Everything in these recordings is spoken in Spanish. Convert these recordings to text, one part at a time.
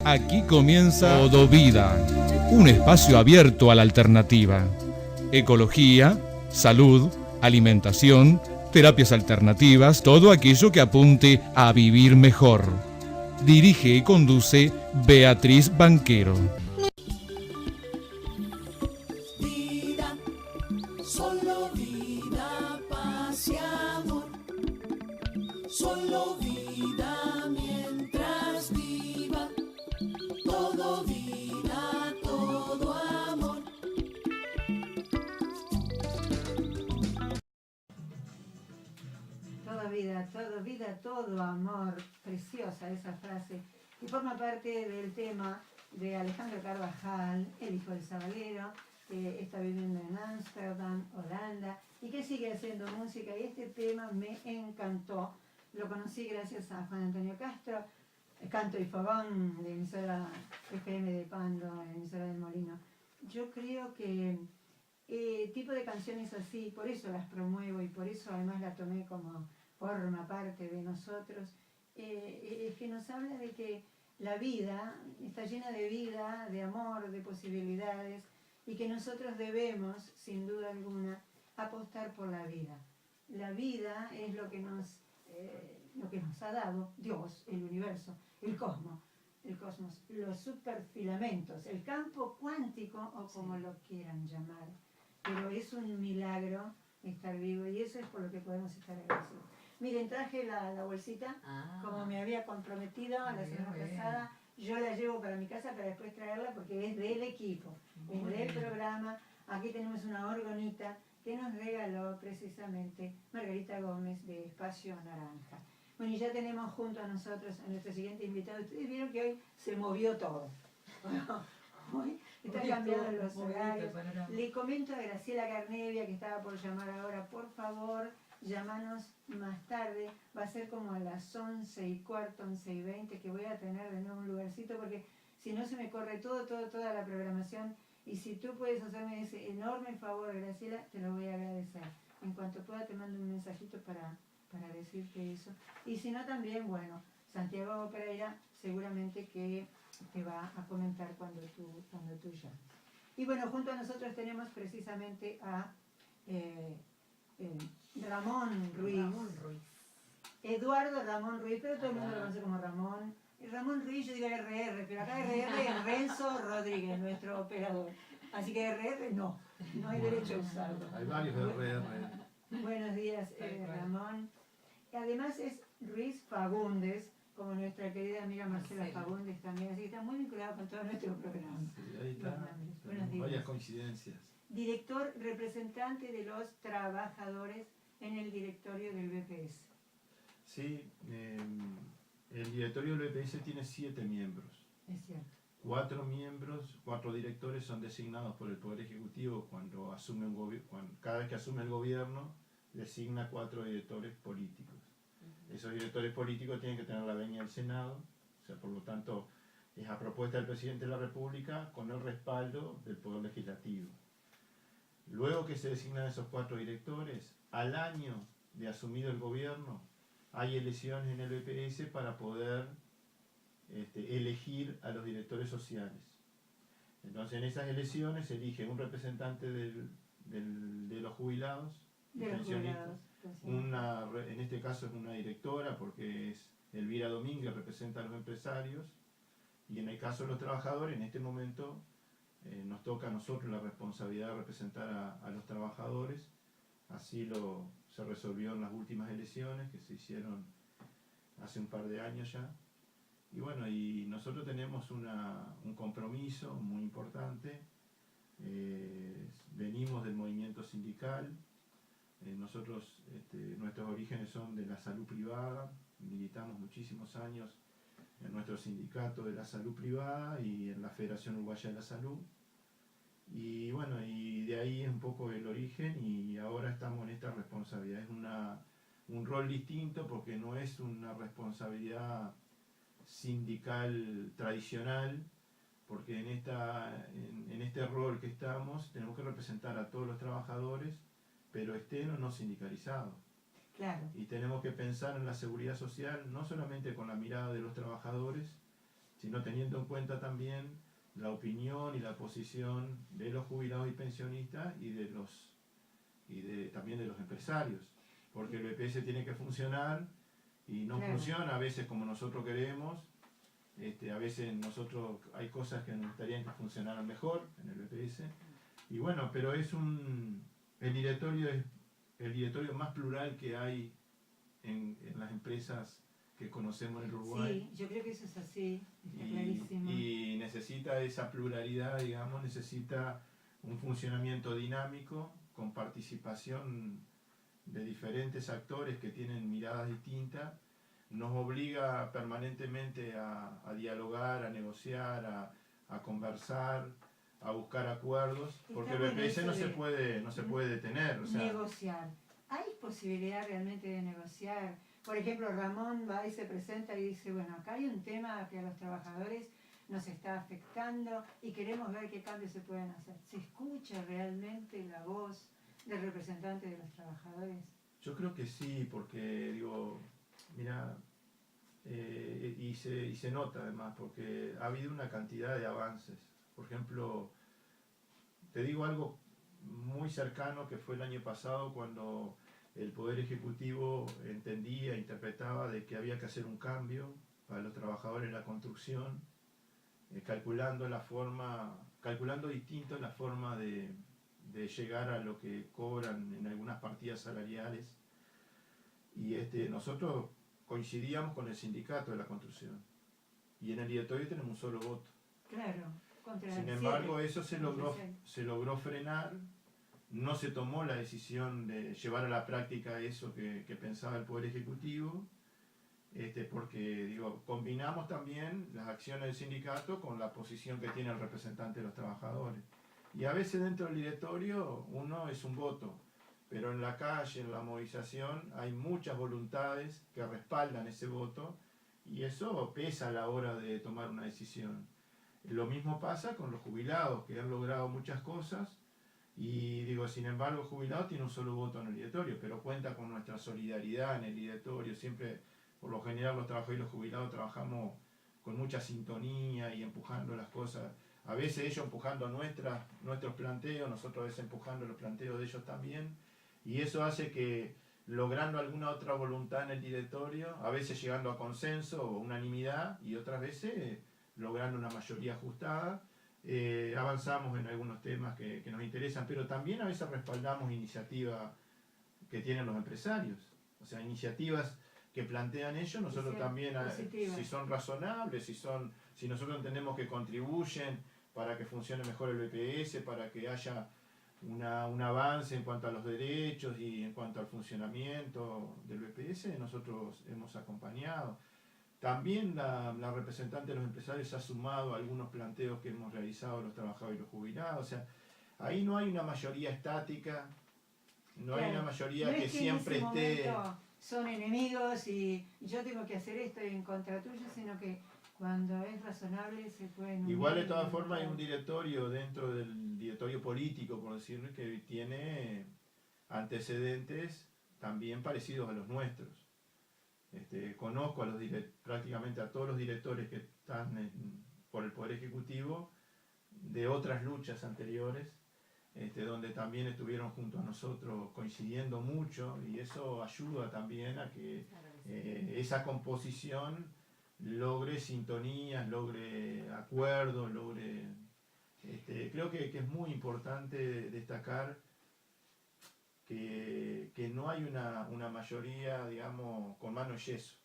Aquí comienza Todo Vida, un espacio abierto a la alternativa. Ecología, salud, alimentación, terapias alternativas, todo aquello que apunte a vivir mejor. Dirige y conduce Beatriz Banquero. Vida, solo vida, paz y amor. Solo vida mientras viva. Todo vida, todo amor. Todo vida, todo amor. Preciosa esa frase. Y forma parte del tema de Alejandro Carvajal, el hijo del sabalero, que está viviendo en Ámsterdam, Holanda, y que sigue haciendo música. Y este tema me encantó. Lo conocí gracias a Juan Antonio Castro, Canto y Fogón, de emisora FM de Pando, emisora del Molino. Yo creo que tipo de canciones así, por eso las promuevo y por eso además la tomé como forma parte de nosotros, es que nos habla de que la vida está llena de vida, de amor, de posibilidades, y que nosotros debemos, sin duda alguna, apostar por la vida. La vida es lo que nos ha dado Dios, el universo, el cosmos, los superfilamentos, el campo cuántico o como lo quieran llamar. Pero es un milagro estar vivo y eso es por lo que podemos estar agradecidos. Miren, traje la bolsita, como me había comprometido la semana pasada. Yo la llevo para mi casa para después traerla porque es del equipo, es del programa. Aquí tenemos una orgonita que nos regaló precisamente Margarita Gómez de Espacio Naranja. Bueno, y ya tenemos junto a nosotros a nuestro siguiente invitado. Ustedes vieron que hoy se movió todo. Bueno, hoy están cambiando los horarios. Le comento a Graciela Carnevia, que estaba por llamar ahora, por favor, llamanos más tarde. Va a ser como a las 11:15, 11:20, que voy a tener de nuevo un lugarcito, porque si no se me corre toda la programación. Y si tú puedes hacerme ese enorme favor, Graciela, te lo voy a agradecer. En cuanto pueda te mando un mensajito para decirte eso. Y si no también, bueno, Santiago Pereira seguramente que te va a comentar cuando tú llames. Y bueno, junto a nosotros tenemos precisamente a Ramón Ruiz. Eduardo Ramón Ruiz, pero todo el mundo lo conoce como Ramón. Ramón Ruiz, yo digo RR, pero acá RR es Renzo Rodríguez, nuestro operador. Así que RR no hay derecho a usarlo. Hay varios RR. Buenos días, Ramón. Además es Ruiz Fagundes, como nuestra querida amiga Marcela Fagundes también, así que está muy vinculado con todo nuestro programa. Sí, ahí está. Buenos días. Varias coincidencias. Director representante de los trabajadores en el directorio del BPS. Sí, el directorio del BPS tiene 7 miembros. Es cierto. 4 directores son designados por el Poder Ejecutivo cuando asume cada vez que asume el gobierno, designa 4 directores políticos. Esos directores políticos tienen que tener la venia del Senado, o sea, por lo tanto, es a propuesta del Presidente de la República con el respaldo del Poder Legislativo. Luego que se designan esos 4 directores, al año de asumido el gobierno, hay elecciones en el BPS para poder elegir a los directores sociales. Entonces, en esas elecciones se elige un representante de los jubilados, pensionistas. En este caso es una directora, porque es Elvira Domínguez, representa a los empresarios, y en el caso de los trabajadores, en este momento nos toca a nosotros la responsabilidad de representar a los trabajadores. Así se resolvió en las últimas elecciones que se hicieron hace un par de años ya. Y bueno, y nosotros tenemos un compromiso muy importante. Venimos del movimiento sindical. Nosotros, nuestros orígenes son de la salud privada. Militamos muchísimos años en nuestro sindicato de la salud privada y en la Federación Uruguaya de la Salud. Y bueno, y de ahí es un poco el origen, y ahora estamos en esta responsabilidad. Es un rol distinto porque no es una responsabilidad sindical tradicional, porque en este rol que estamos tenemos que representar a todos los trabajadores, pero estén o no sindicalizados. Claro. Y tenemos que pensar en la seguridad social no solamente con la mirada de los trabajadores, sino teniendo en cuenta también la opinión y la posición de los jubilados y pensionistas también de los empresarios, porque el BPS tiene que funcionar y no Claro. funciona a veces como nosotros queremos. A veces nosotros hay cosas que nos gustaría que funcionaran mejor en el BPS, y bueno, pero el directorio es el directorio más plural que hay en las empresas que conocemos en el Uruguay. Sí, yo creo que eso es así, está clarísimo. Y necesita esa pluralidad, digamos, necesita un funcionamiento dinámico con participación de diferentes actores que tienen miradas distintas. Nos obliga permanentemente a dialogar, a negociar, a conversar, a buscar acuerdos, Está porque el bueno BPS eso no se puede detener. O sea, negociar. ¿Hay posibilidad realmente de negociar? Por ejemplo, Ramón va y se presenta y dice, bueno, acá hay un tema que a los trabajadores nos está afectando y queremos ver qué cambios se pueden hacer. ¿Se escucha realmente la voz del representante de los trabajadores? yo creo que sí, porque digo, mira, y se nota además, porque ha habido una cantidad de avances. Por ejemplo, te digo algo muy cercano que fue el año pasado, cuando el Poder Ejecutivo entendía, interpretaba de que había que hacer un cambio para los trabajadores en la construcción, calculando distinto la forma de llegar a lo que cobran en algunas partidas salariales. Y nosotros coincidíamos con el sindicato de la construcción, y en el directorio tenemos un solo voto. Claro, contra Sin 7. embargo, eso se contra 6. logró frenar. No se tomó la decisión de llevar a la práctica eso que pensaba el Poder Ejecutivo, porque digo, combinamos también las acciones del sindicato con la posición que tiene el representante de los trabajadores. Y a veces dentro del directorio uno es un voto, pero en la calle, en la movilización, hay muchas voluntades que respaldan ese voto, y eso pesa a la hora de tomar una decisión. Lo mismo pasa con los jubilados, que han logrado muchas cosas, y digo, sin embargo, el jubilado tiene un solo voto en el directorio, pero cuenta con nuestra solidaridad en el directorio. Siempre, por lo general, los trabajadores y los jubilados trabajamos con mucha sintonía y empujando las cosas. A veces ellos empujando nuestros planteos, nosotros a veces empujando los planteos de ellos también, y eso hace que, logrando alguna otra voluntad en el directorio, a veces llegando a consenso o unanimidad, y otras veces logrando una mayoría ajustada, avanzamos en algunos temas que nos interesan, pero también a veces respaldamos iniciativas que tienen los empresarios, o sea, iniciativas que plantean ellos, nosotros también, si son razonables, si nosotros entendemos que contribuyen para que funcione mejor el BPS, para que haya un avance en cuanto a los derechos y en cuanto al funcionamiento del BPS, nosotros hemos acompañado. También la representante de los empresarios ha sumado algunos planteos que hemos realizado los trabajadores y los jubilados. O sea, ahí no hay una mayoría estática, no hay una mayoría que siempre esté... Son enemigos y yo tengo que hacer esto en contra tuyo, sino que cuando es razonable se pueden... Igual de todas formas hay un directorio dentro del directorio político, por decirlo, que tiene antecedentes también parecidos a los nuestros. Conozco prácticamente a todos los directores que están por el Poder Ejecutivo de otras luchas anteriores, donde también estuvieron junto a nosotros coincidiendo mucho, y eso ayuda también a que esa composición logre sintonías, logre acuerdos, creo que es muy importante destacar que no hay una mayoría, digamos, con mano y yeso.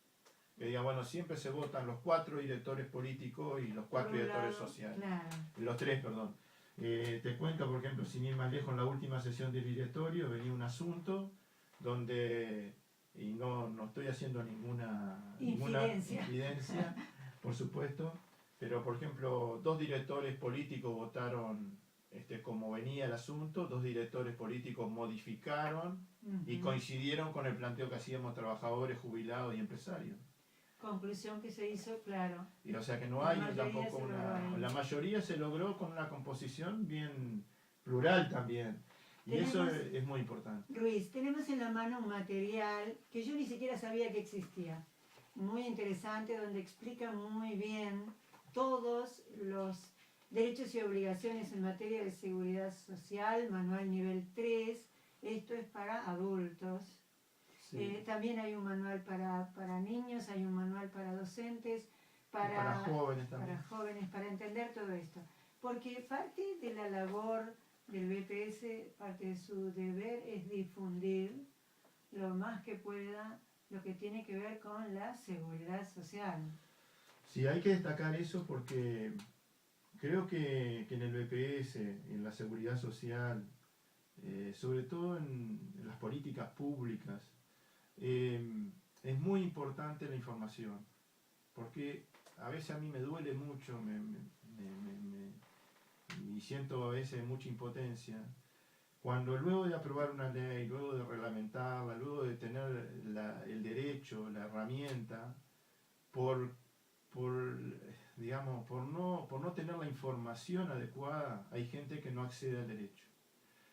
Que diga, bueno, siempre se votan los 4 directores políticos y los 4 directores sociales. Claro. Los 3, perdón. Te cuento, por ejemplo, sin ir más lejos, en la última sesión del directorio venía un asunto donde, y no estoy haciendo ninguna infidencia, por supuesto, pero por ejemplo, 2 directores políticos votaron como venía el asunto, 2 directores políticos modificaron y coincidieron con el planteo que hacíamos trabajadores, jubilados y empresarios. Conclusión que se hizo, claro. Y o sea que no hay tampoco la mayoría se logró con una composición bien plural también. Y eso es muy importante. Luis, tenemos en la mano un material que yo ni siquiera sabía que existía. Muy interesante, donde explica muy bien todos los derechos y obligaciones en materia de seguridad social, manual nivel 3, esto es para adultos. Sí. También hay un manual para niños, hay un manual para docentes, Para jóvenes también. para jóvenes, para entender todo esto. Porque parte de la labor del BPS, parte de su deber es difundir lo más que pueda lo que tiene que ver con la seguridad social. Sí, hay que destacar eso porque creo que en el BPS, en la seguridad social, sobre todo en las políticas públicas, es muy importante la información, porque a veces a mí me duele mucho y siento a veces mucha impotencia cuando luego de aprobar una ley, luego de reglamentarla, luego de tener el derecho, la herramienta, por digamos, por no tener la información adecuada, hay gente que no accede al derecho.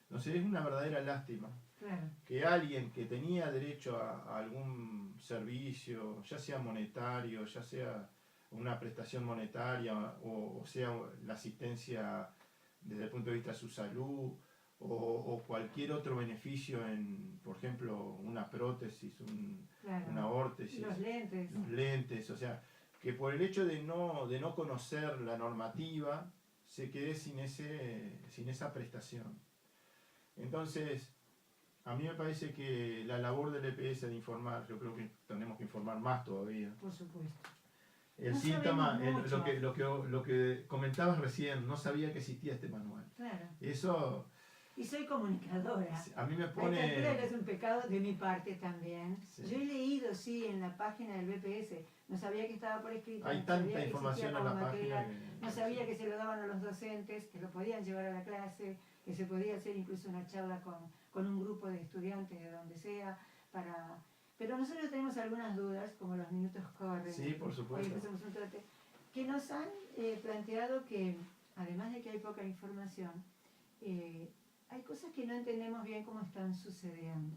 Entonces es una verdadera lástima Claro. que alguien que tenía derecho a algún servicio, ya sea monetario, ya sea una prestación monetaria, o sea la asistencia desde el punto de vista de su salud, o cualquier otro beneficio por ejemplo, una prótesis, Claro. una órtesis, Los lentes. o sea, que por el hecho de no conocer la normativa, se quede sin esa prestación. Entonces, a mí me parece que la labor del EPS de informar, yo creo que tenemos que informar más todavía. Por supuesto. El No síntoma, sabemos mucho. lo que comentabas recién, no sabía que existía este manual. Claro. Eso Y soy comunicadora. a mí me A esta altura pone... es un pecado de mi parte también. Sí. Yo he leído, sí, en la página del BPS, no sabía que estaba por escrito, Hay no sabía tanta que información existía en la como material, página no sabía que se lo daban a los docentes, que lo podían llevar a la clase, que se podía hacer incluso una charla con un grupo de estudiantes de donde sea, pero nosotros tenemos algunas dudas, como los minutos corren. Sí, por supuesto. Hoy empezamos un trote, que nos han planteado que, además de que hay poca información, hay cosas que no entendemos bien cómo están sucediendo.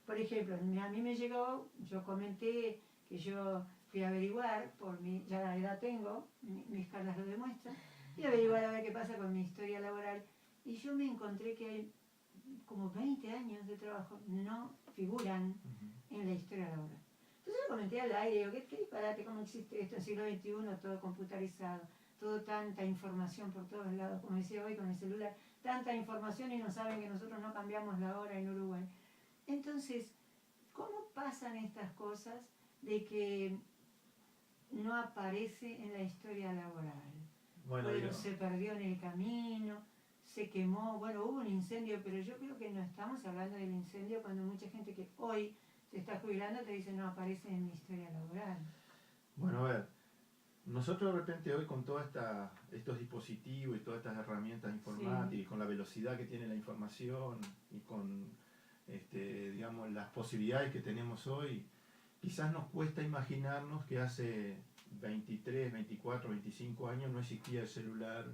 Por ejemplo, a mí me llegó, yo comenté que yo fui a averiguar, ya la edad tengo, mis cartas lo demuestran, y averiguar a ver qué pasa con mi historia laboral, y yo me encontré que hay como 20 años de trabajo no figuran en la historia laboral. Entonces lo comenté al aire, digo, ¿qué disparate? ¿Cómo existe esto en el siglo XXI? Todo computarizado, todo tanta información por todos lados, como decía hoy con el celular, tanta información y no saben que nosotros no cambiamos la hora en Uruguay. Entonces, ¿cómo pasan estas cosas de que no aparece en la historia laboral? Bueno, Se perdió en el camino, se quemó, bueno, hubo un incendio, pero yo creo que no estamos hablando del incendio cuando mucha gente que hoy se está jubilando te dice no aparece en mi historia laboral. Bueno, a ver, nosotros de repente hoy con todos estos dispositivos y todas estas herramientas informáticas, y con la velocidad que tiene la información y con digamos, las posibilidades que tenemos hoy, quizás nos cuesta imaginarnos que hace 23, 24, 25 años no existía el celular,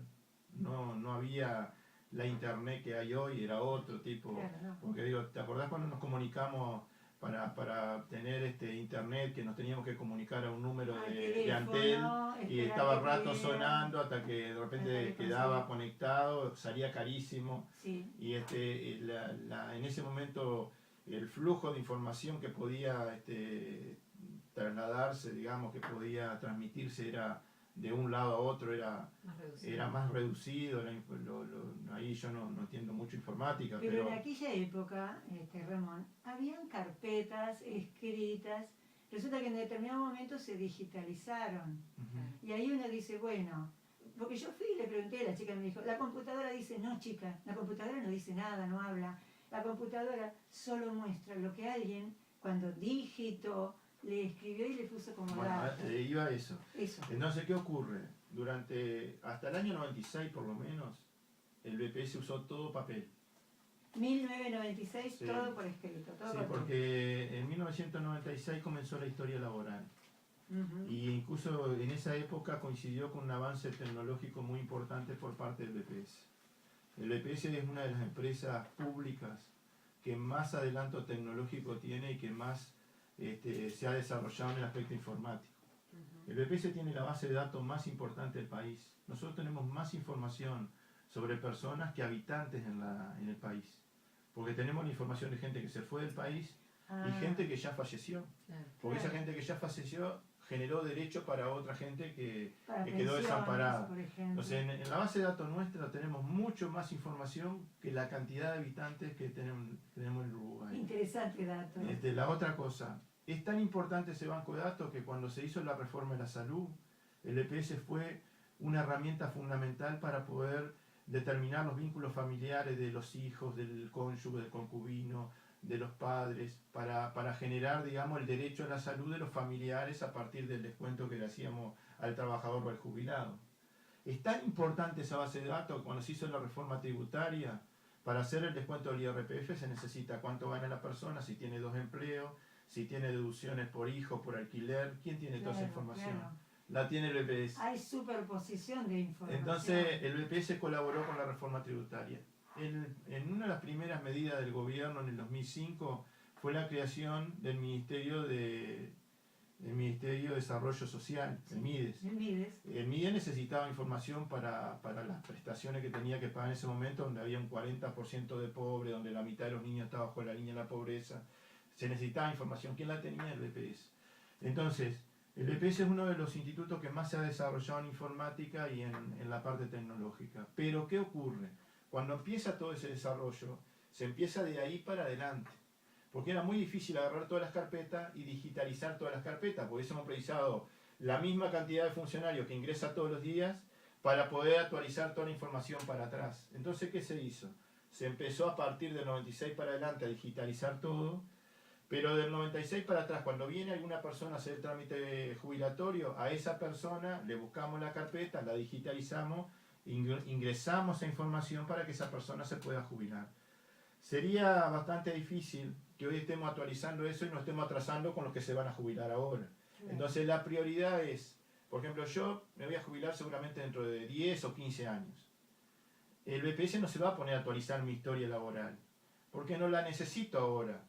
no había la internet que hay hoy, era otro tipo. Claro, no. Porque digo, ¿te acordás cuando nos comunicamos para tener internet, que nos teníamos que comunicar a un número de Antel y estaba rato sonando hasta que de repente quedaba conectado, salía carísimo? Sí. Y en ese momento el flujo de información que podía trasladarse, digamos, que podía transmitirse era de un lado a otro, era más reducido. Ahí yo no entiendo mucho informática, Pero en aquella época, Ramón, habían carpetas escritas, resulta que en determinado momento se digitalizaron. Y ahí uno dice, bueno, porque yo fui y le pregunté, la chica me dijo, la computadora dice, no chica, la computadora no dice nada, no habla, la computadora solo muestra lo que alguien cuando digitó, le escribió y le puso como datos. Iba a eso. Eso. Entonces, ¿qué ocurre? Hasta el año 96 por lo menos, el BPS usó todo papel. 1996, Sí. todo por escrito. Todo Sí, por porque en 1996 comenzó la historia laboral. Y incluso en esa época coincidió con un avance tecnológico muy importante por parte del BPS. El BPS es una de las empresas públicas que más adelanto tecnológico tiene y que más se ha desarrollado en el aspecto informático. El BPS tiene la base de datos más importante del país. Nosotros tenemos más información sobre personas que habitantes en el país. Porque tenemos la información de gente que se fue del país y gente que ya falleció. Claro. Porque esa Claro. gente que ya falleció generó derecho para otra gente que Para quedó pensiones, desamparada. por ejemplo. Entonces, en la base de datos nuestra tenemos mucho más información que la cantidad de habitantes que tenemos en Uruguay. Interesante dato. La otra cosa, es tan importante ese banco de datos que cuando se hizo la reforma de la salud, el EPS fue una herramienta fundamental para poder determinar los vínculos familiares de los hijos, del cónyuge, del concubino, de los padres, para generar, digamos, el derecho a la salud de los familiares a partir del descuento que le hacíamos al trabajador o al jubilado. Es tan importante esa base de datos que cuando se hizo la reforma tributaria, para hacer el descuento del IRPF se necesita cuánto gana la persona, si tiene 2 empleos, si tiene deducciones por hijo, por alquiler, ¿quién tiene toda esa Claro, información? claro. La tiene el BPS. Hay superposición de información. Entonces el BPS colaboró con la reforma tributaria. En una de las primeras medidas del gobierno en el 2005 fue la creación del Ministerio de Desarrollo Social, el MIDES. El MIDES. El MIDES necesitaba información para las prestaciones que tenía que pagar en ese momento, donde había un 40% de pobre, donde la mitad de los niños estaba bajo la línea de la pobreza. Se necesitaba información. ¿Quién la tenía? El BPS. Entonces, el BPS es uno de los institutos que más se ha desarrollado en informática y en la parte tecnológica. Pero, ¿qué ocurre? Cuando empieza todo ese desarrollo, se empieza de ahí para adelante. Porque era muy difícil agarrar todas las carpetas y digitalizar todas las carpetas. Por eso hemos precisado la misma cantidad de funcionarios que ingresa todos los días para poder actualizar toda la información para atrás. Entonces, ¿qué se hizo? Se empezó a partir del 96 para adelante a digitalizar todo. Pero del 96 para atrás, cuando viene alguna persona a hacer el trámite jubilatorio, a esa persona le buscamos la carpeta, la digitalizamos, ingresamos esa información para que esa persona se pueda jubilar. Sería bastante difícil que hoy estemos actualizando eso y nos estemos atrasando con los que se van a jubilar ahora. Entonces la prioridad es, por ejemplo, yo me voy a jubilar seguramente dentro de 10 o 15 años. El BPS no se va a poner a actualizar mi historia laboral, porque no la necesito ahora.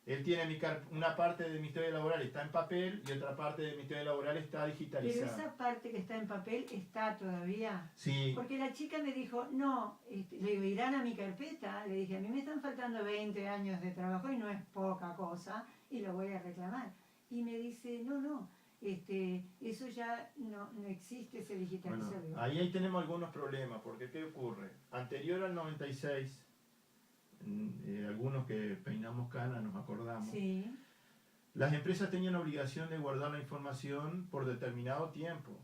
Él tiene una parte de mi historia laboral está en papel y otra parte de mi historia laboral está Pero digitalizada. esa parte que está en papel está todavía. Sí, Porque la chica me dijo, no, le digo, irán a mi carpeta. Le dije, a mí me están faltando 20 años de trabajo y no es poca cosa y lo voy a reclamar. Y me dice, no, eso ya no existe, se digitalizó. bueno, Digo, ahí tenemos algunos problemas, porque ¿qué ocurre? Anterior al 96, algunos que peinamos cana nos acordamos, sí, las empresas tenían obligación de guardar la información por determinado tiempo.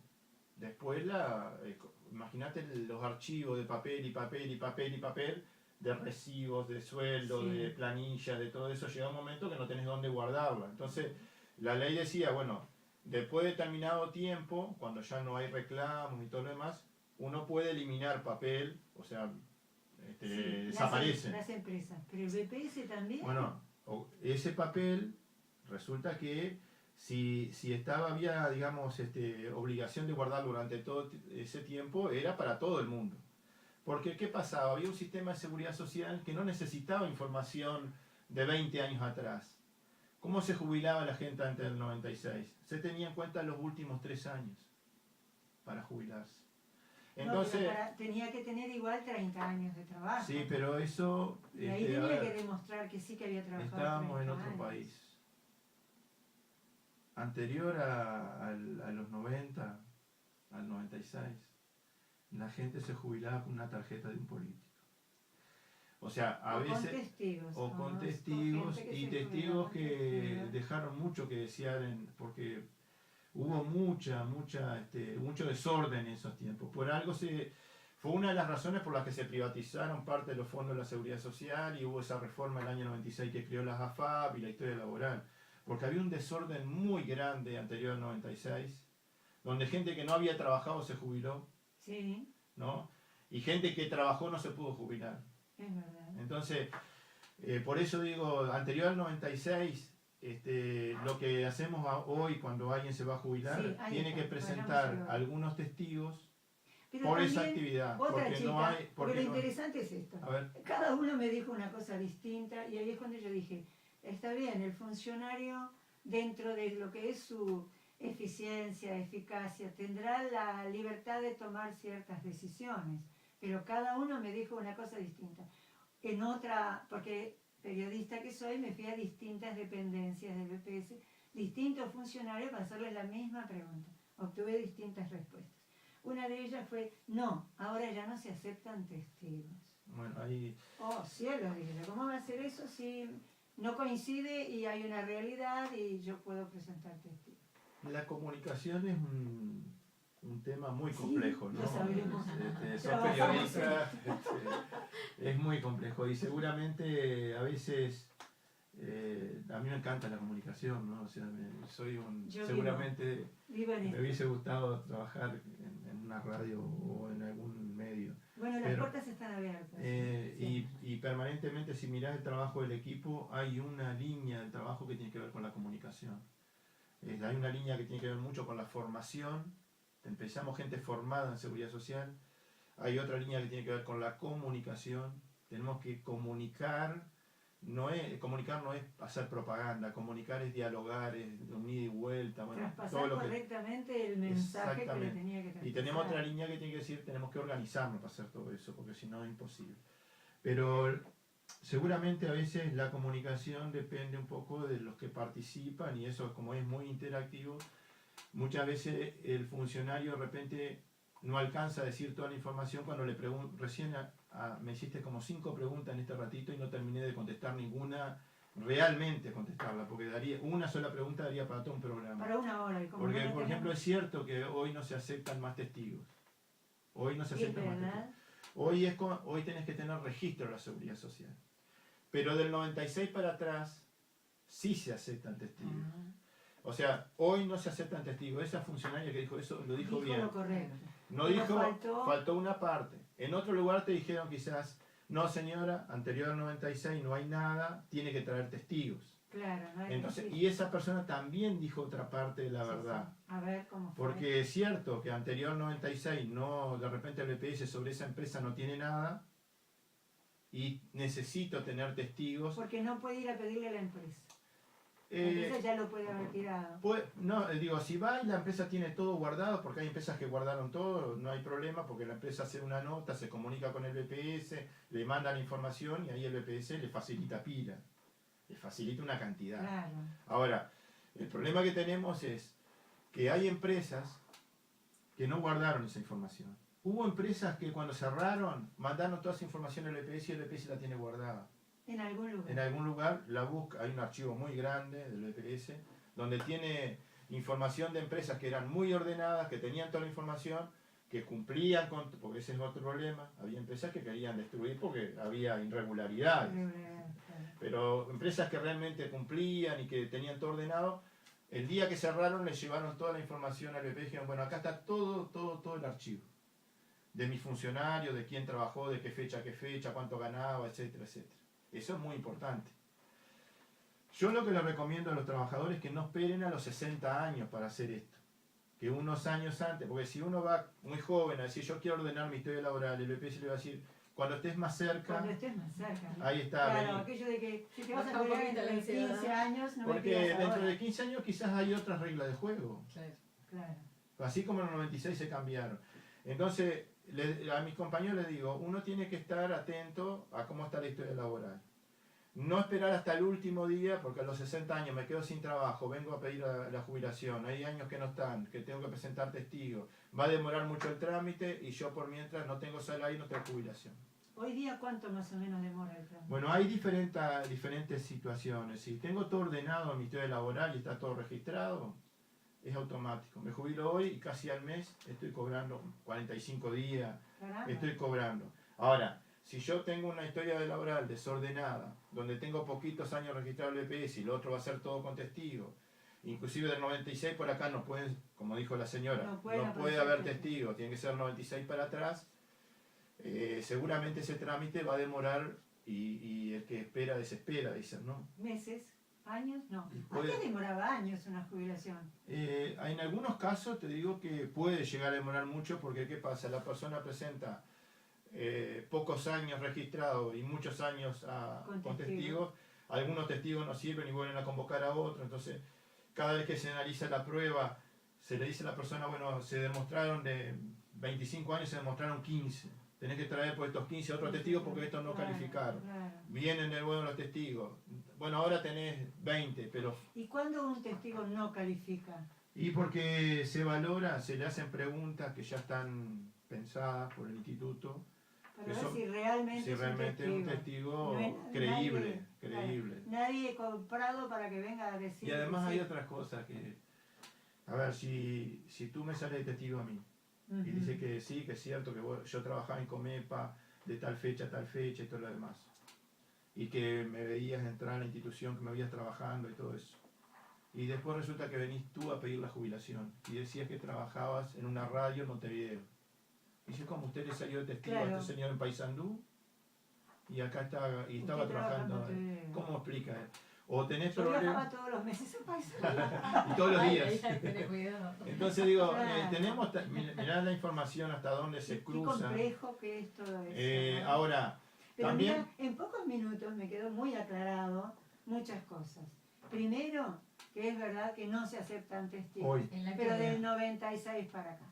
Después, imagínate los archivos de papel y papel y papel y papel, de recibos, de sueldo, Sí. de planillas, de todo eso, llega un momento que no tenés dónde guardarla. Entonces, la ley decía, bueno, después de determinado tiempo, cuando ya no hay reclamos y todo lo demás, uno puede eliminar papel, o sea, sí, desaparece. las empresas. Pero el BPS también. Bueno, ese papel resulta que si había, digamos, obligación de guardarlo durante todo ese tiempo, era para todo el mundo. Porque, ¿qué pasaba? Había un sistema de seguridad social que no necesitaba información de 20 años atrás. ¿Cómo se jubilaba la gente antes del 96? Se tenía en cuenta los últimos 3 años para jubilarse. Entonces, No, pero tenía que tener igual 30 años de trabajo. sí, pero eso... Y ahí a tenía ver, que demostrar que sí que había trabajado. estábamos en 30 otro años. país. Anterior a los 90, al 96, la gente se jubilaba con una tarjeta de un político. O sea, a O veces... con testigos. O con ¿no? testigos, gente que y se testigos jubilaba con que testigos. dejaron mucho que desear, porque hubo mucho desorden en esos tiempos. Por algo fue una de las razones por las que se privatizaron parte de los fondos de la seguridad social y hubo esa reforma del año 96 que creó las AFAP y la historia laboral. Porque había un desorden muy grande anterior al 96, donde gente que no había trabajado se jubiló, Sí, ¿no? Y gente que trabajó no se pudo jubilar. es verdad. Entonces, por eso digo, anterior al 96, lo que hacemos hoy cuando alguien se va a jubilar, Sí, ahí tiene está, que presentar vayámoslo. algunos testigos Pero por esa también, actividad. otra Porque chica, no hay... porque lo no- interesante es esto. a ver, Cada uno me dijo una cosa distinta y ahí es cuando yo dije, está bien, el funcionario dentro de lo que es eficiencia, eficacia, tendrá la libertad de tomar ciertas decisiones, pero cada uno me dijo una cosa distinta. En otra, porque periodista que soy, me fui a distintas dependencias del BPS, distintos funcionarios para hacerles la misma pregunta. Obtuve distintas respuestas. Una de ellas fue, no, ahora ya no se aceptan testigos. Bueno, ahí Oh, cielo, dije, ¿cómo va a ser eso si no coincide y hay una realidad y yo puedo presentar testigos? la comunicación es un tema muy Sí, complejo, ¿no? lo sabemos. Son Trabajamos periodistas, es muy complejo y seguramente a veces a mí me encanta la comunicación, ¿no? O sea, Yo seguramente Vivo en me esto. hubiese gustado trabajar en una radio o en algún medio. Bueno, las pero, puertas están abiertas. y permanentemente, si mirás el trabajo del equipo, hay una línea del trabajo que tiene que ver con la comunicación. Hay una línea que tiene que ver mucho con la formación. Empezamos gente formada en seguridad social. Hay otra línea que tiene que ver con la comunicación. Tenemos que comunicar. Comunicar no es hacer propaganda, comunicar es dialogar, es un ida y vuelta. Bueno, Traspasar todo lo que, correctamente el mensaje que le exactamente. tenía que traspasar. Y tenemos otra línea que tiene que decir, tenemos que organizarnos para hacer todo eso, porque si no es imposible. Pero seguramente a veces la comunicación depende un poco de los que participan y eso, como es muy interactivo, muchas veces el funcionario de repente no alcanza a decir toda la información cuando le pregunto. Recién me hiciste como 5 preguntas en este ratito y no terminé de contestar ninguna, realmente contestarla, porque una sola pregunta daría para todo un programa. Para una hora. Y como Porque, no la por ejemplo, tenemos- es cierto que hoy no se aceptan más testigos. Hoy no se y es aceptan más verdad. testigos. Hoy tenés que tener registro de la seguridad social. Pero del 96 para atrás sí se aceptan testigos. Ah, O sea, hoy no se aceptan testigos. Esa funcionaria que dijo eso lo dijo bien. lo correcto. No Pero dijo, faltó una parte. En otro lugar te dijeron quizás, no señora, anterior al 96 no hay nada, tiene que traer testigos. Claro, no hay Entonces, que- y esa persona también dijo otra parte de la sí, verdad. sí. A ver cómo fue. Porque es cierto que anterior al 96 no, de repente el BPS sobre esa empresa no tiene nada y necesito tener testigos. Porque no puede ir a pedirle a la empresa. La Eh, empresa ya lo puede haber tirado. no, digo, si va y la empresa tiene todo guardado, porque hay empresas que guardaron todo, no hay problema, porque la empresa hace una nota, se comunica con el BPS, le manda la información y ahí el BPS le facilita pila, le facilita una cantidad. Claro. Ahora, el problema que tenemos es que hay empresas que no guardaron esa información. Hubo empresas que cuando cerraron mandaron toda esa información al BPS y el BPS la tiene guardada. En algún lugar. En algún lugar la busca, hay un archivo muy grande del BPS donde tiene información de empresas que eran muy ordenadas, que tenían toda la información, que cumplían con, porque ese es otro problema, había empresas que querían destruir porque había irregularidades, pero empresas que realmente cumplían y que tenían todo ordenado, el día que cerraron les llevaron toda la información al BPS y dijeron, bueno, acá está todo el archivo de mis funcionarios, de quién trabajó, de qué fecha, cuánto ganaba, etcétera, etcétera. Eso es muy importante. Yo lo que les recomiendo a los trabajadores es que no esperen a los 60 años para hacer esto. Que unos años antes, porque si uno va muy joven a decir yo quiero ordenar mi historia laboral, el BPS le va a decir, cuando estés más cerca, Cuando estés más cerca. ¿no? ahí está, Claro, vení. aquello de que si te vas a Baja un jubilar poquito dentro la de 15 ansiedad. años, no me Porque pidas dentro ahora. de 15 años quizás hay otras reglas de juego. Claro. Claro. Así como en el 96 se cambiaron. Entonces, a mis compañeros les digo, uno tiene que estar atento a cómo está la historia laboral. No esperar hasta el último día, porque a los 60 años me quedo sin trabajo, vengo a pedir la jubilación, hay años que no están, que tengo que presentar testigos, va a demorar mucho el trámite y yo por mientras no tengo salario y no tengo jubilación. Hoy día, ¿cuánto más o menos demora el trámite? Bueno, hay diferentes situaciones. Si tengo todo ordenado en mi historia laboral y está todo registrado, es automático. Me jubilo hoy y casi al mes estoy cobrando 45 días, Caramba. estoy cobrando. Ahora, si yo tengo una historia laboral desordenada, donde tengo poquitos años registrados en el EPS y lo otro va a ser todo con testigos, inclusive del 96 por acá no pueden, como dijo la señora, No no pueden puede aparecer haber testigos. testigos, tiene que ser 96 para atrás, seguramente ese trámite va a demorar y el que espera desespera, dicen, ¿no? ¿Meses? ¿Años? No. Puede- Antes demoraba años una jubilación. En algunos casos te digo que puede llegar a demorar mucho porque ¿qué pasa? La persona presenta pocos años registrados y muchos años Con con testigos. testigos. Algunos testigos no sirven y vuelven a convocar a otros. Entonces, cada vez que se analiza la prueba, se le dice a la persona, bueno, se demostraron de 25 años, se demostraron 15. Tenés que traer por estos 15 otros testigos porque estos no calificaron. Claro. Vienen de nuevo los testigos. Bueno, ahora tenés 20, pero... ¿Y cuándo un testigo no califica? Y porque se valora, se le hacen preguntas que ya están pensadas por el instituto. Para Que ver son- si realmente, Si realmente es un testigo No es creíble, nadie, creíble. Nadie comprado para que venga a decir. Y además que hay sí. otras cosas que... A ver, si tú me sales de testigo a mí y Ujú. dices que sí, que es cierto, que yo trabajaba en Comepa de tal fecha a tal fecha y todo lo demás. Y que me veías entrar a la institución, que me veías trabajando y todo eso. Y después resulta que venís tú a pedir la jubilación y decías que trabajabas en una radio en Montevideo. Y dices, ¿cómo usted le salió de testigo a Claro. este señor en Paysandú? Y acá está, y Usted estaba trabaja en trabajando. Montevideo. ¿Cómo explica? O tenés Yo viajaba problemas todos los meses a país. y todos los Ay, días. ahí hay que tener cuidado. Entonces digo, Claro. tenemos, mirá la información hasta dónde se Qué cruza. complejo que es todo eso. ¿no? Ahora, Pero también, mira, en pocos minutos me quedó muy aclarado muchas cosas. Primero, que es verdad que no se aceptan testigos, hoy, En la pero actualidad. del 96 para acá.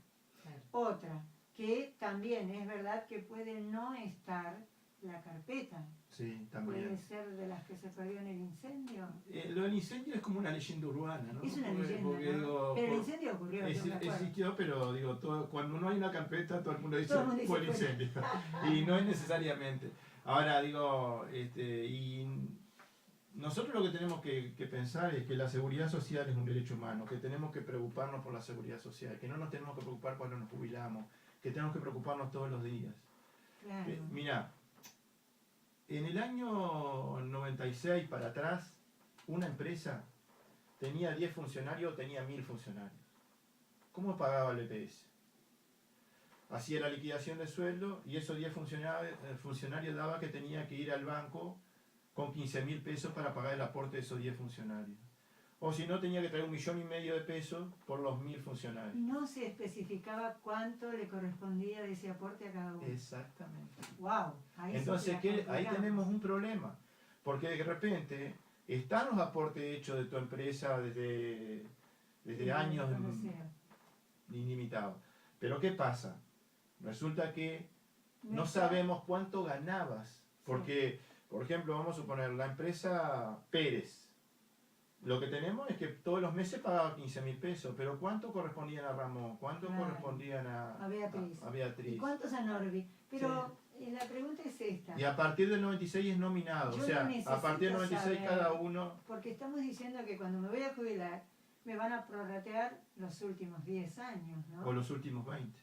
Claro. Otra, que también es verdad que puede no estar la carpeta. sí, Puede también. ser de las que se perdió en el incendio. Lo del incendio es como una leyenda urbana, ¿no? Es una Porque- leyenda, porque ¿no? digo, Pero el por- incendio ocurrió, yo me acuerdo. existió, pero digo, cuando no hay una carpeta, todo el mundo dice, Todo el mundo fue el dice, incendio. Y no es necesariamente. Ahora digo, y nosotros lo que tenemos que pensar es que la seguridad social es un derecho humano, que tenemos que preocuparnos por la seguridad social, que no nos tenemos que preocupar cuando nos jubilamos, que tenemos que preocuparnos todos los días. Claro. Mira, en el año 96 para atrás, una empresa tenía 10 funcionarios o tenía 1000 funcionarios. ¿Cómo pagaba el EPS? Hacía la liquidación de sueldo y esos 10 funcionarios daba que tenía que ir al banco con 15.000 pesos para pagar el aporte de esos 10 funcionarios. O si no, tenía que traer 1,5 millones de pesos por los 1000 funcionarios. No se especificaba cuánto le correspondía de ese aporte a cada uno. Exactamente. Wow. Ahí Entonces, sí que la ahí complicamos. tenemos un problema, porque de repente están los aportes hechos de tu empresa desde Sí, años cuando sea. ilimitados. Pero ¿qué pasa? Resulta que no está- sabemos cuánto ganabas, porque, por ejemplo, vamos a suponer, la empresa Pérez, lo que tenemos es que todos los meses pagaba 15.000 pesos, pero ¿cuánto correspondían a Ramón? ¿Cuánto Claro. correspondían A Beatriz. a ¿Y Beatriz? cuántos a Norby? Pero la pregunta es esta. Y a partir del 96 es nominado, Yo o sea, no necesito a partir del 96 saber. cada uno... Porque estamos diciendo que cuando me voy a jubilar, me van a prorratear los últimos 10 años, ¿no? O los últimos 20,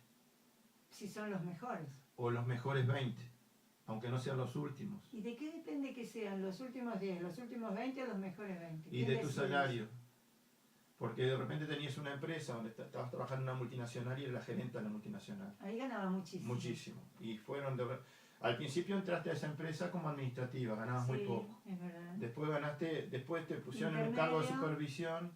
Si son los mejores. o los mejores 20, aunque no sean los últimos. ¿Y de qué depende que sean los últimos 10, los últimos 20 o los mejores 20? Y ¿Quién de tu decide salario. Porque de repente tenías una empresa donde estabas trabajando en una multinacional y eras la gerente de la multinacional. eso? Ahí ganaba muchísimo. Muchísimo. Y al principio entraste a esa empresa como administrativa, ganabas muy Sí, poco. es verdad. Después te pusieron en un cargo de Intermedio. supervisión,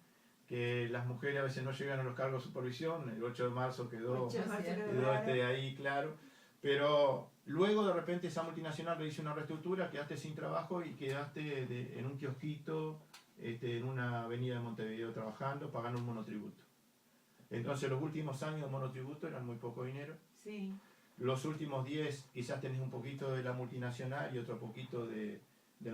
que las mujeres a veces no llegan a los cargos de supervisión. El 8 de marzo quedó... Ocho más Quedó claro. ahí claro, pero luego de repente esa multinacional le hizo una reestructura, quedaste sin trabajo y quedaste en un kiosquito en una avenida de Montevideo trabajando, pagando un monotributo. Entonces los últimos años de monotributo eran muy poco dinero, Sí. los últimos 10 quizás tenés un poquito de la multinacional y otro poquito del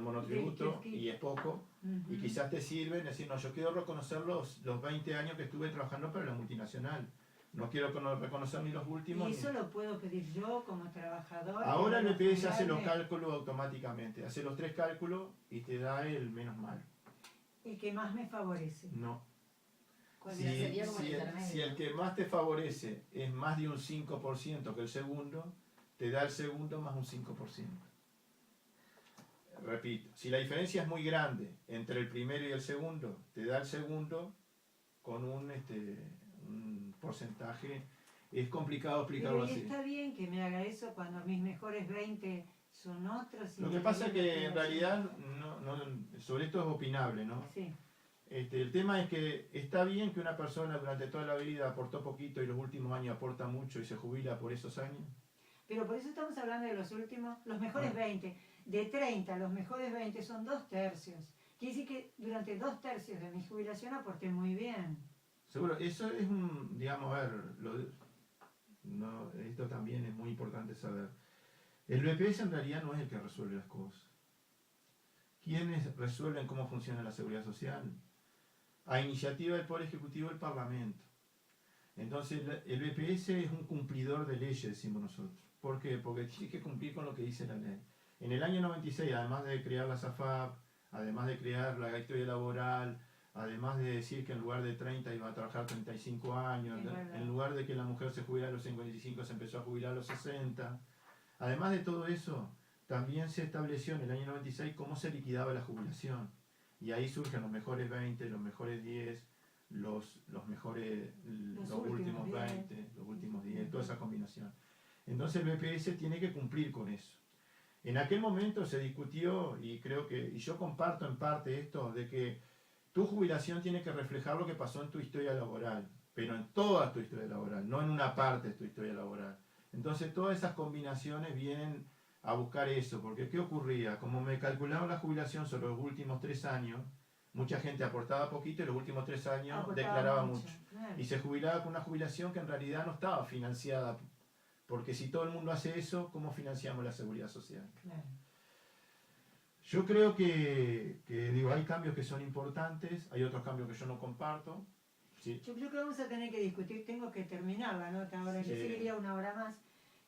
monotributo Del kiosquito. y es poco, y Ujú. quizás te sirven decir, no, yo quiero reconocer los 20 años que estuve trabajando para la multinacional. No quiero reconocer ni los últimos. Y ni- eso lo puedo pedir yo como trabajador. Ahora el EPS hace los jubilarme. cálculos automáticamente. Hace los 3 cálculos y te da el menos mal. El que más me favorece. No. ¿Cuál Si, es? sería como el si- intermedio. si el que más te favorece es más de un 5% que el segundo, te da el segundo más un 5%. Repito, si la diferencia es muy grande entre el primero y el segundo, te da el segundo con un porcentaje. Es complicado explicarlo Pero y así. está bien que me haga eso cuando mis mejores 20 son otros. y Lo que me pasa es que vienen en a hacer realidad, sobre esto es opinable, ¿no? así. Sí. El tema es que está bien que una persona durante toda la vida aportó poquito y los últimos años aporta mucho y se jubila por esos años. Pero por eso estamos hablando de los últimos, los mejores Ah. 20. De 30, los mejores 20 son 2 tercios. Quiere decir que durante 2 tercios de mi jubilación aporté muy bien. Seguro, eso es un, digamos, a ver, esto también es muy importante saber. El BPS en realidad no es el que resuelve las cosas. ¿Quiénes resuelven cómo funciona la seguridad social? A iniciativa del Poder Ejecutivo del Parlamento. Entonces el BPS es un cumplidor de leyes, decimos nosotros. ¿Por qué? Porque tiene que cumplir con lo que dice la ley. En el año 96, además de crear la SAFAP, además de crear la historia laboral, además de decir que en lugar de 30 iba a trabajar 35 años, en lugar de que la mujer se jubilara a los 55, se empezó a jubilar a los 60. Además de todo eso, también se estableció en el año 96 cómo se liquidaba la jubilación. Y ahí surgen los mejores 20, los mejores 10, los últimos 20, los últimos 10, toda esa combinación. Entonces el BPS tiene que cumplir con eso. En aquel momento se discutió, y creo que, y yo comparto en parte esto, de que tu jubilación tiene que reflejar lo que pasó en tu historia laboral, pero en toda tu historia laboral, no en una parte de tu historia laboral. Entonces todas esas combinaciones vienen a buscar eso, porque ¿qué ocurría? Como me calculaban la jubilación sobre los últimos 3 años, mucha gente aportaba poquito y los últimos 3 años declaraba mucho. Claro. Y se jubilaba con una jubilación que en realidad no estaba financiada, porque si todo el mundo hace eso, ¿cómo financiamos la seguridad social? Claro. Yo creo que digo, hay cambios que son importantes, hay otros cambios que yo no comparto. Sí. Yo creo que vamos a tener que discutir, tengo que terminar la nota ahora, Sí. yo seguiría una hora más.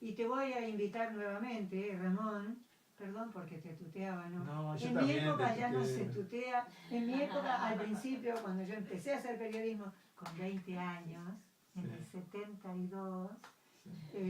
Y te voy a invitar nuevamente, Ramón, perdón porque te tuteaba, ¿no? No, yo En mi también época te ya no tuteé. se tutea, en mi época al principio, cuando yo empecé a hacer periodismo, con 20 años, en el 72,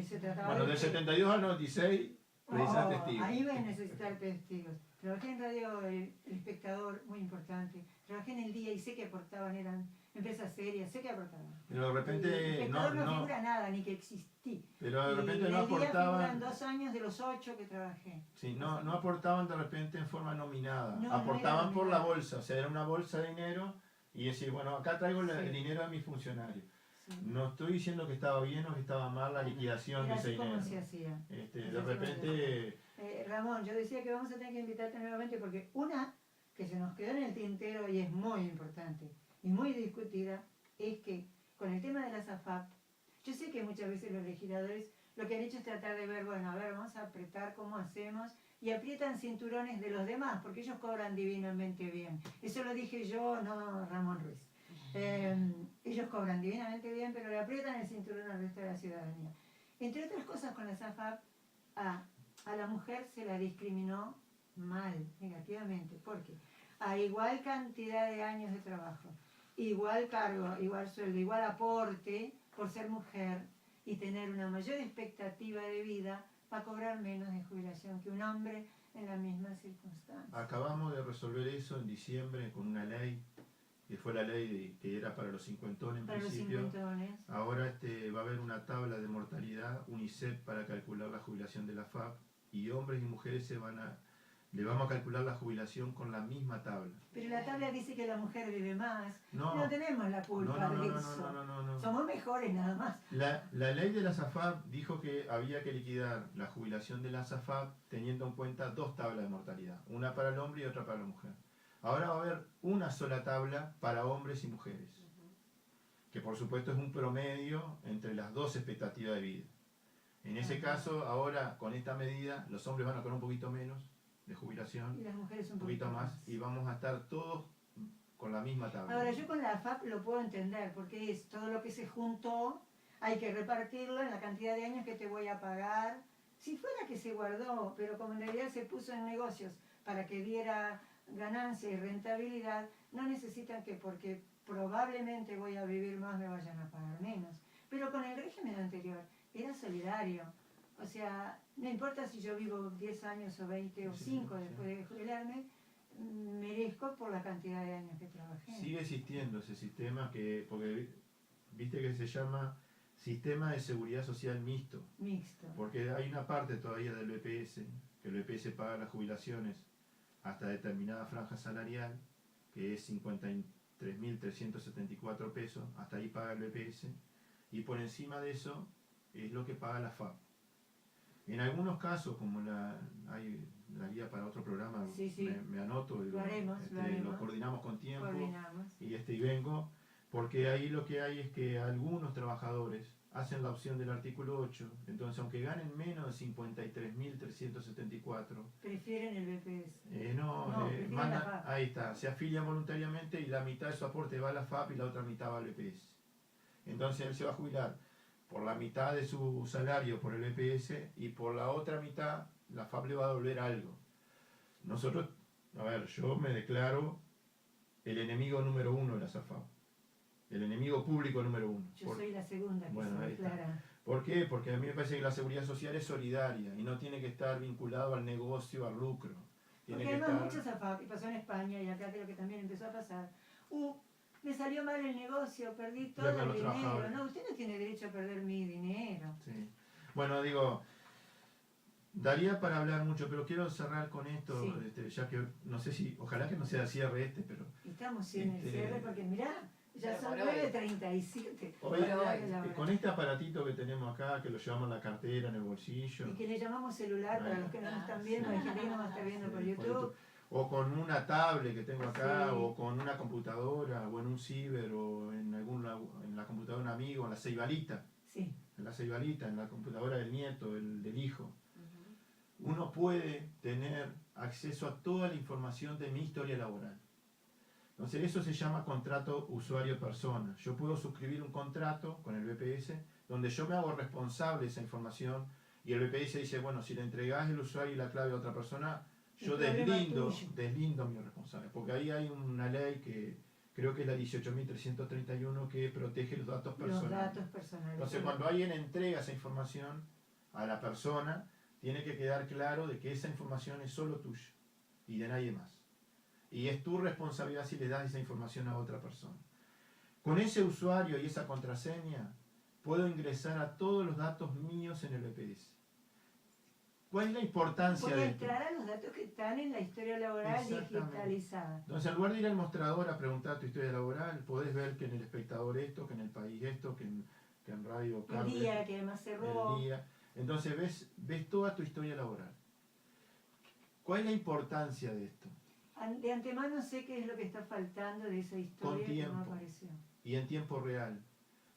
se trataba Bueno, de del que- 72 al 96, precisar testigos. Ahí voy a necesitar testigos. Trabajé en Radio El Espectador, muy importante. Trabajé en El Día y sé que aportaban, eran empresas serias, sé que aportaban. Pero de El repente Espectador no no, figura nada, ni que existí. pero de Y repente en no El Día figuran aportaban, 2 años de los 8 que trabajé. sí, no aportaban de repente en forma nominada, No, no aportaban era por la nominada. bolsa, o sea, era una bolsa de dinero y decir, bueno, acá traigo Sí. el dinero de mis funcionarios. Sí. No estoy diciendo que estaba bien o que estaba mal la liquidación Era de ese así como dinero. se hacía. De repente, Ramón, yo decía que vamos a tener que invitarte nuevamente porque una que se nos quedó en el tintero y es muy importante y muy discutida es que con el tema de la SAFAP, yo sé que muchas veces los legisladores lo que han hecho es tratar de ver, bueno, a ver, vamos a apretar cómo hacemos y aprietan cinturones de los demás porque ellos cobran divinamente bien. Eso lo dije yo, no Ramón Ruiz. Ellos cobran divinamente bien, pero le aprietan el cinturón al resto de la ciudadanía. Entre otras cosas, con la SAFAP, a la mujer se la discriminó mal, negativamente. ¿Por qué? A igual cantidad de años de trabajo, igual cargo, igual sueldo, igual aporte por ser mujer y tener una mayor expectativa de vida, va a cobrar menos de jubilación que un hombre en la misma circunstancia. acabamos de resolver eso en diciembre con una ley, que fue la ley que era para los cincuentones en Para los principio. cincuentones. Ahora va a haber una tabla de mortalidad UNICEF para calcular la jubilación de la FAP y hombres y mujeres le vamos a calcular la jubilación con la misma tabla. Pero la tabla dice que la mujer vive más. No, No tenemos la culpa de eso. no. Somos mejores nada más. La ley de la SAFAP dijo que había que liquidar la jubilación de la SAFAP teniendo en cuenta 2 tablas de mortalidad, una para el hombre y otra para la mujer. Ahora va a haber una sola tabla para hombres y mujeres, que por supuesto es un promedio entre las 2 expectativas de vida. En ese caso, ahora con esta medida, los hombres van a cobrar un poquito menos de jubilación, Y las mujeres un poquito más, y vamos a estar todos con la misma tabla. Ahora, yo con la FAP lo puedo entender, porque es todo lo que se juntó, hay que repartirlo en la cantidad de años que te voy a pagar. Si fuera que se guardó, pero como en realidad se puso en negocios para que diera ganancia y rentabilidad, no necesitan que porque probablemente voy a vivir más me vayan a pagar menos. Pero con el régimen anterior era solidario. O sea, no importa si yo vivo 10 años o 20 o 5 después de jubilarme, merezco por la cantidad de años que trabajé. Sigue existiendo ese sistema porque viste que se llama Sistema de Seguridad Social Mixto. Mixto. Porque hay una parte todavía del BPS, que el BPS paga las jubilaciones hasta determinada franja salarial, que es 53.374 pesos, hasta ahí paga el BPS, y por encima de eso es lo que paga la FAP. En algunos casos, como hay la guía para otro programa, Sí. me anoto y Lo haremos. lo coordinamos con tiempo Coordinamos. y vengo, porque ahí lo que hay es que algunos trabajadores hacen la opción del artículo 8, entonces aunque ganen menos de 53.374, Prefieren el BPS. prefieren la FAP. ahí está, se afilian voluntariamente y la mitad de su aporte va a la FAP y la otra mitad va al BPS. Entonces él se va a jubilar por la mitad de su salario por el BPS y por la otra mitad la FAP le va a devolver algo. Nosotros, a ver, yo me declaro el enemigo número 1 de la SAFAP. El enemigo público número 1. Yo soy la segunda que se ahí está. declara. ¿Por qué? Porque a mí me parece que la seguridad social es solidaria y no tiene que estar vinculado al negocio, al lucro. Tiene Porque que además estar... muchas AFAP, y pasó en España y acá creo que también empezó a pasar, me salió mal el negocio, perdí todo Dejan el los dinero. trabajadores. No, usted no tiene derecho a perder mi dinero. Sí. Bueno, digo, daría para hablar mucho, pero quiero cerrar con esto, Sí. ya que no sé si, ojalá que no sea cierre este, pero Estamos en el cierre porque mirá, ya Pero son por hoy. 9:37. hoy, Hola. con este aparatito que tenemos acá, que lo llevamos en la cartera, en el bolsillo, Y que le llamamos celular para los que no nos están viendo, hay gente que no va a estar viendo por sí, YouTube. o con una tablet que tengo acá, Sí. o con una computadora, o en un ciber, o en la computadora de un amigo, en la ceibalita, Sí, en la computadora del nieto, del hijo. Uno puede tener acceso a toda la información de mi historia laboral. Entonces eso se llama contrato usuario-persona. Yo puedo suscribir un contrato con el BPS donde yo me hago responsable de esa información y el BPS dice, bueno, si le entregás el usuario y la clave a otra persona, yo El problema es deslindo mi responsabilidad. Porque ahí hay una ley que creo que es la 18.331 que protege los datos personales. los datos personales. Entonces cuando alguien entrega esa información a la persona, tiene que quedar claro de que esa información es solo tuya y de nadie más. Y es tu responsabilidad si le das esa información a otra persona. Con ese usuario y esa contraseña, puedo ingresar a todos los datos míos en el BPS. ¿Cuál es la importancia Puede de esto? entrar a los datos que están en la historia laboral Exactamente. digitalizada. Entonces, en lugar de ir al mostrador a preguntar tu historia laboral, podés ver que en el espectador esto, que en el país esto, que en Radio El Carve día que además cerró. el día. Entonces ves toda tu historia laboral. ¿Cuál es la importancia de esto? De antemano sé qué es lo que está faltando de esa historia que no tiempo. apareció. Y en tiempo real.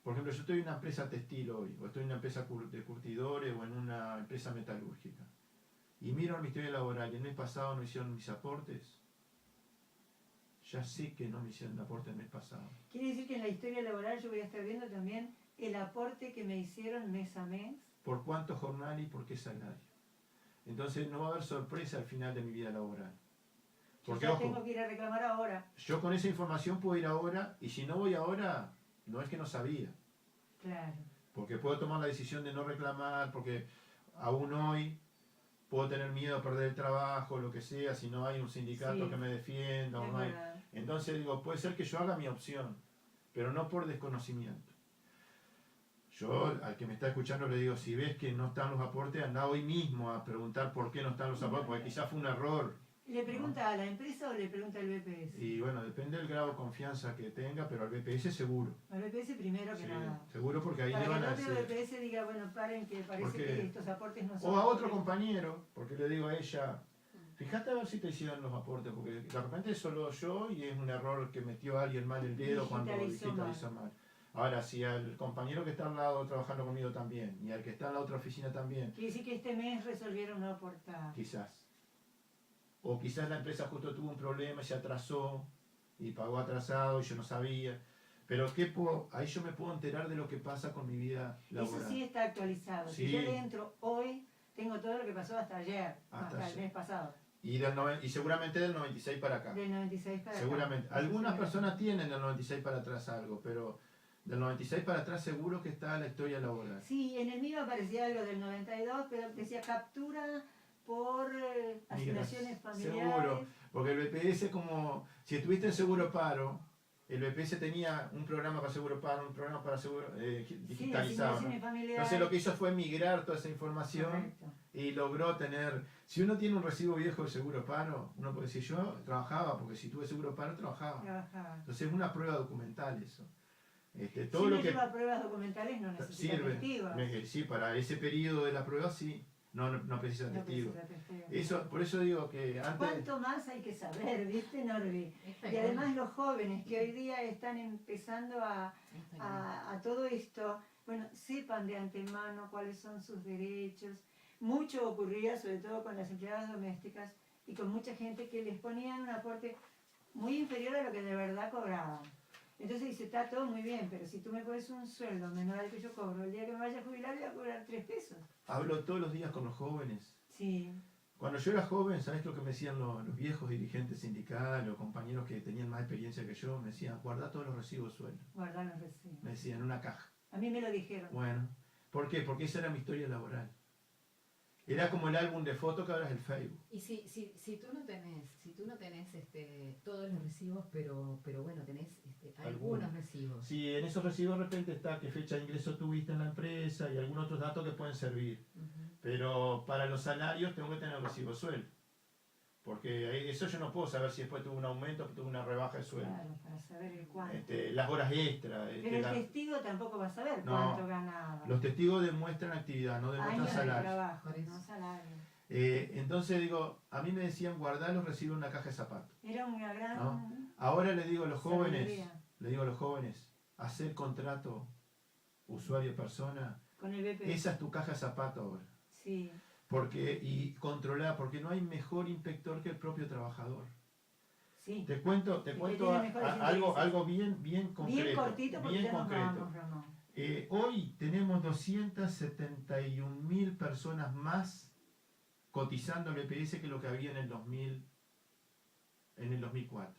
Por ejemplo, yo estoy en una empresa textil hoy, o estoy en una empresa de curtidores, o en una empresa metalúrgica. Y miro mi historia laboral, y el mes pasado no hicieron mis aportes. Ya sé que no me hicieron el aporte el mes pasado. Quiere decir que en la historia laboral yo voy a estar viendo también el aporte que me hicieron mes a mes. ¿Por cuánto jornal y por qué salario? Entonces no va a haber sorpresa al final de mi vida laboral. Yo Porque, ya ojo, tengo que ir a reclamar ahora. yo con esa información puedo ir ahora, y si no voy ahora, no es que no sabía. Claro. Porque puedo tomar la decisión de no reclamar, porque aún hoy puedo tener miedo a perder el trabajo, lo que sea, si no hay un sindicato Sí. que me defienda. O Es no hay... verdad. Entonces digo, puede ser que yo haga mi opción, pero no por desconocimiento. Yo al que me está escuchando le digo, si ves que no están los aportes, anda hoy mismo a preguntar por qué no están los aportes, porque quizás fue un error. ¿Le pregunta a la empresa o le pregunta al BPS? Y bueno, depende del grado de confianza que tenga, pero al BPS seguro. Al BPS primero que Sí, nada. seguro porque ahí Para le que van el a otro decir. BPS diga, bueno, paren que parece Porque- que estos aportes no son... O a otro compañero, porque le digo a ella, fíjate a ver si te hicieron los aportes, porque de repente es solo yo y es un error que metió alguien mal el dedo cuando digitalizó mal. Ahora, si al compañero que está al lado trabajando conmigo también, y al que está en la otra oficina también, Quiere decir que este mes resolvieron no aportar. quizás. O quizás la empresa justo tuvo un problema y se atrasó, y pagó atrasado y yo no sabía. Pero ahí yo me puedo enterar de lo que pasa con mi vida laboral. Eso sí está actualizado. Sí. Si yo le entro hoy, tengo todo lo que pasó hasta ayer, Hasta el ayer. mes pasado. Y seguramente del 96 para acá. Del 96 para acá. Seguramente. Eso Algunas sí. personas tienen del 96 para atrás algo, pero del 96 para atrás seguro que está la historia laboral. Sí, en el mío aparecía algo del 92, pero decía captura por asignaciones familiares. Seguro, porque el BPS como, si estuviste en seguro paro, el BPS tenía un programa para seguro paro, un programa para seguro Sí, digitalizado. ¿no? asignaciones familiares. Entonces lo que hizo fue migrar toda esa información Correcto. y logró tener, si uno tiene un recibo viejo de seguro paro, uno puede decir yo trabajaba, porque si tuve seguro paro trabajaba. Trabajaba. Entonces es una prueba documental eso. Si Todo uno lo que lleva pruebas documentales no necesita sirve, testigos. sí, para ese periodo de la prueba sí. no precisa No testigo. precisa testigo. Eso, por eso digo que antes... ¿Cuánto más hay que saber, viste, Norby? Está Y bien. además los jóvenes que hoy día están empezando Está bien. a todo esto, bueno, sepan de antemano cuáles son sus derechos. Mucho ocurría, sobre todo con las empleadas domésticas y con mucha gente que les ponían un aporte muy inferior a lo que de verdad cobraban. Entonces dice, está todo muy bien, pero si tú me pones un sueldo menor al que yo cobro, el día que me vaya a jubilar voy a cobrar 3 pesos. Hablo todos los días con los jóvenes. Sí, Cuando yo era joven, ¿sabes lo que me decían los viejos dirigentes sindicales o compañeros que tenían más experiencia que yo? Me decían, guarda todos los recibos de sueldo. guardar los recibos. Me decían, en una caja. A mí me lo dijeron. Bueno, ¿por qué? Porque esa era mi historia laboral. Era como el álbum de fotos que ahora es el Facebook. Y si tú no tenés todos los recibos, pero bueno, tenés algunos recibos. Si en esos recibos de repente está qué fecha de ingreso tuviste en la empresa y algunos otros datos que pueden servir. Ujú. Pero para los salarios tengo que tener el recibo de sueldo. Porque eso yo no puedo saber si después tuve un aumento o tuve una rebaja de sueldo. Claro, para saber el cuánto. Las horas extras. Pero el testigo tampoco va a saber No. cuánto ganaba. Los testigos demuestran actividad, no demuestran Años de salario. trabajo, Por eso. no salario. Entonces digo, a mí me decían guardar los recibos en una caja de zapatos. Era una gran No. Ahora le digo a los sabiduría. jóvenes, hacer contrato usuario-persona, Con el BP. esa es tu caja de zapatos ahora. Sí, Y controlar, porque no hay mejor inspector que el propio trabajador. sí. Te cuento tiene mejores intereses. algo bien concreto. Bien cortito porque bien ya nos concreto. vamos, Ramón. Hoy tenemos 271.000 personas más cotizando al BPS que lo que había en el 2004.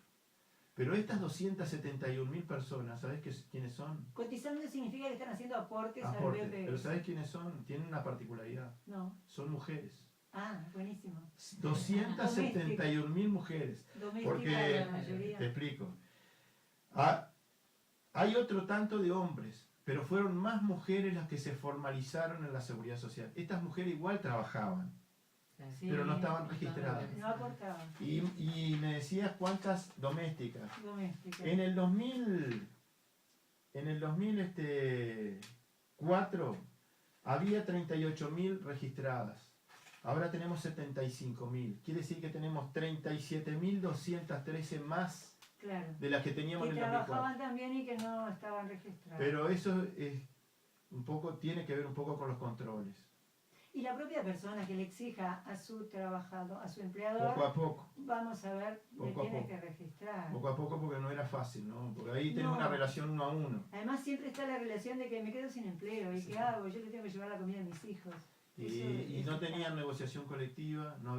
Pero estas 271.000 personas, ¿sabes quiénes son? Cotizando significa que están haciendo aportes Aportes. al BP. Pero ¿sabes quiénes son? Tienen una particularidad. No. Son mujeres. Ah, buenísimo. 271.000 mujeres. Doméstica Porque, la mayoría. te explico. Hay otro tanto de hombres, pero fueron más mujeres las que se formalizaron en la seguridad social. Estas mujeres igual trabajaban, Claro. Sí. pero no estaban registradas. No aportaban. Y me decías cuántas domésticas. Doméstica. En el 2004 había 38.000 registradas. Ahora tenemos 75.000. Quiere decir que tenemos 37.213 más Claro. de las que teníamos Que en el 2004. trabajaban también y que no estaban registrados. Pero eso es tiene que ver un poco con los controles. Y la propia persona que le exija a su trabajador, a su empleador, Poco a poco. vamos a ver, le Poco a tiene poco. que registrar. Poco a poco porque no era fácil, ¿no? Porque ahí tenés No. una relación uno a uno. Además siempre está la relación de que me quedo sin empleo y Sí. qué hago, yo le tengo que llevar la comida a mis hijos. Y Eso no es- tenían negociación colectiva, no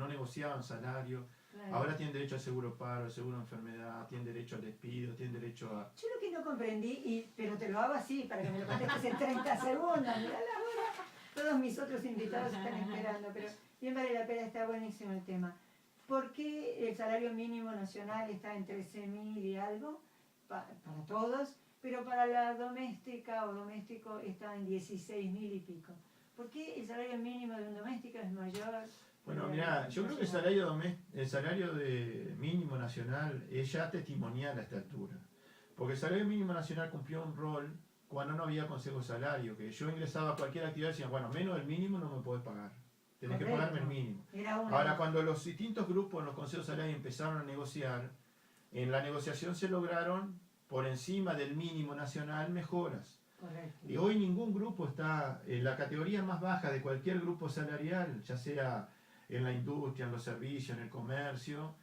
negociaban salario. Claro. Ahora tienen derecho al seguro paro, al seguro de enfermedad, tienen derecho al despido, tienen derecho a... Yo lo que no comprendí, pero te lo hago así para que me lo contestes en 30 segundos, mirá la hora. Todos mis otros invitados están esperando, pero bien vale la pena, está buenísimo el tema. ¿Por qué el salario mínimo nacional está en 13.000 y algo para todos, pero para la doméstica o doméstico está en 16.000 y pico? ¿Por qué el salario mínimo de un doméstico es mayor? Bueno, mira, yo creo que el salario de mínimo nacional es ya testimonial a esta altura. Porque el salario mínimo nacional cumplió un rol cuando no había consejo de salario, que yo ingresaba a cualquier actividad y decían, bueno, menos del mínimo no me podés pagar. Tenés que Correcto. pagarme el mínimo. Era una. Ahora, cuando los distintos grupos en los consejos de salario empezaron a negociar, en la negociación se lograron, por encima del mínimo nacional, mejoras. Correcto. Y hoy ningún grupo está en la categoría más baja de cualquier grupo salarial, ya sea en la industria, en los servicios, en el comercio,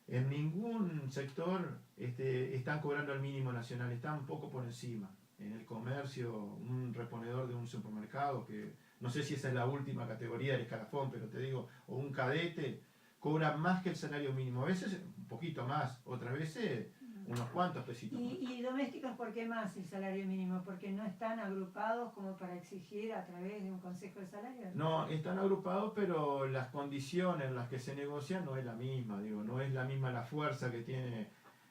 en ningún sector están cobrando el mínimo nacional, están un poco por encima. En el comercio, un reponedor de un supermercado, que no sé si esa es la última categoría del escalafón, pero te digo, o un cadete, cobra más que el salario mínimo. A veces un poquito más, otras veces unos cuantos pesitos más. ¿Y domésticos por qué más el salario mínimo? ¿Porque no están agrupados como para exigir a través de un consejo de salario? No, están agrupados, pero las condiciones en las que se negocian no es la misma, digo, no es la misma la fuerza que tiene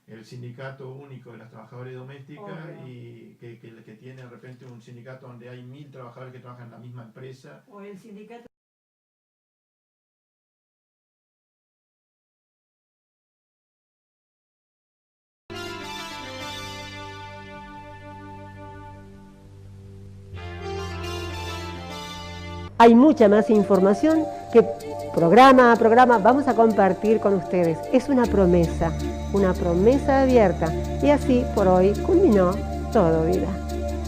el sindicato único de las trabajadoras domésticas Obvio. y que tiene de repente un sindicato donde hay 1.000 trabajadores que trabajan en la misma empresa. ¿O el sindicato? Hay mucha más información que programa a programa vamos a compartir con ustedes. Es una promesa abierta. Y así por hoy culminó Todo Vida.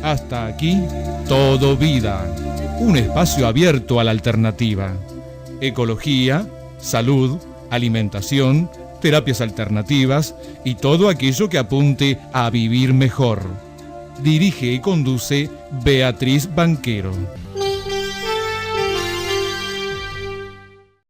Hasta aquí, Todo Vida. Un espacio abierto a la alternativa. Ecología, salud, alimentación, terapias alternativas y todo aquello que apunte a vivir mejor. Dirige y conduce Beatriz Banquero.